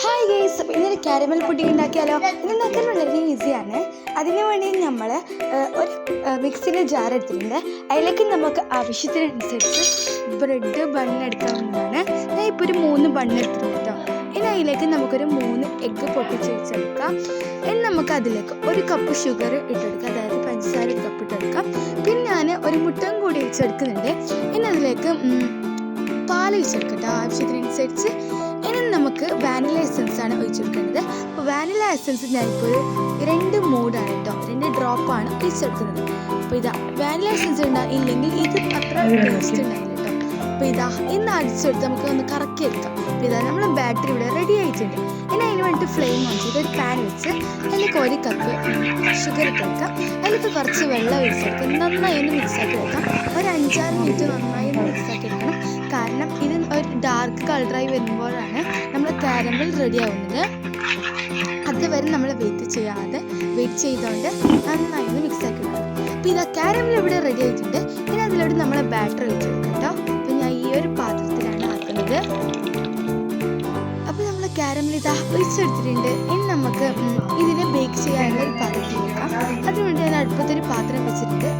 Hi guys, അപ്പോൾ ഇന്നൊരു caramel pudding ഉണ്ടാക്കിയാലോ? ഇതുണ്ടാക്കാൻ വളരെ ഈസിയാണ്. അതിന് വേണ്ടി നമ്മൾ ഒരു മിക്സിൻ്റെ ജാർ എടുത്തിട്ടുണ്ട്. അതിലേക്ക് നമുക്ക് ആവശ്യത്തിനനുസരിച്ച് ബ്രെഡ് ബണ്ണെടുക്കാവുന്നതാണ്. ഞാൻ ഇപ്പോൾ ഒരു 3 ബണ്ണ് എടുത്തിട്ടുണ്ട് കേട്ടോ. ഇനി അതിലേക്ക് നമുക്കൊരു 3 എഗ്ഗ് പൊട്ടിച്ച് വെച്ചെടുക്കാം. ഇനി നമുക്ക് അതിലേക്ക് 1 കപ്പ് ഷുഗർ ഇട്ടെടുക്കാം, അതായത് പഞ്ചസാര 1 കപ്പ് ഇട്ടെടുക്കാം. പിന്നെ ഞാൻ ഒരു മുട്ടയും കൂടി വെച്ചെടുക്കുന്നുണ്ട്. ഇനി അതിലേക്ക് പാൽ ഒഴിച്ചെടുക്കട്ടെ ആവശ്യത്തിനനുസരിച്ച്. ഇനി നമുക്ക് വാനില എസൻസ് ആണ് ഒഴിച്ചെടുക്കേണ്ടത്. അപ്പോൾ വാനില എസൻസ് ഞാനിപ്പോൾ ഒരു 2 മൂടാണ് കേട്ടോ, 2 ഡ്രോപ്പാണ് ഒഴിച്ചെടുക്കുന്നത്. അപ്പോൾ ഇതാ വാനില എസൻസ് ഇല്ലെങ്കിൽ ഇത് അത്ര ടേസ്റ്റ് ഉണ്ടായില്ല കേട്ടോ. അപ്പോൾ ഇതാ ഇന്ന് അടിച്ചെടുത്ത് നമുക്ക് ഒന്ന് കറക്കി എടുക്കാം. അപ്പോൾ ഇതാ നമ്മൾ ബാറ്ററി ഇവിടെ റെഡി ആയിട്ടുണ്ട്. ഇനി അതിന് വേണ്ടിയിട്ട് ഫ്ലെയിം ഓൺ ചെയ്ത് ഒരു പാൻ വെച്ച് അതിലേക്ക് 1 കപ്പ് ഷുഗർ ഇട്ടെടുക്കാം. അതിലേക്ക് കുറച്ച് വെള്ളം ഒഴിച്ചെടുക്കാം. നന്നായി ഒന്ന് മിക്സാക്കി വെക്കാം. ഒരു 5-6 മിനിറ്റ് നന്നായി ഒന്ന് മിക്സാക്കി എടുക്കണം. കാരണം ഇത് ഒരു ഡാർക്ക് കളറായി വരുമ്പോഴാണ് നമ്മൾ കാരമൽ റെഡി ആവുന്നത്. അതുവരെ നമ്മൾ വെയിറ്റ് ചെയ്തുകൊണ്ട് നന്നായി ഒന്ന് മിക്സാക്കി എടുക്കണം. അപ്പോൾ ഇതാ കാരമൽ ഇവിടെ റെഡി ആയിട്ടുണ്ട്. ഇനി അതിലോട്ട് നമ്മൾ ബാറ്റർ ഒഴിച്ചെടുക്കാം കേട്ടോ. അപ്പോൾ ഞാൻ ഈ ഒരു പാത്രത്തിലാണ് ആക്കുന്നത്. അപ്പോൾ നമ്മൾ കാരമൽ ഇതാ ഒഴിച്ചെടുത്തിട്ടുണ്ട്. ഇനി നമുക്ക് ഇതിനെ ബേക്ക് ചെയ്യാനുള്ള ഒരു പാത്രത്തിൽ വെക്കാം. അതിനുവേണ്ടി ഞാൻ അടുപ്പത്തൊരു പാത്രം വെച്ചിട്ടുണ്ട്.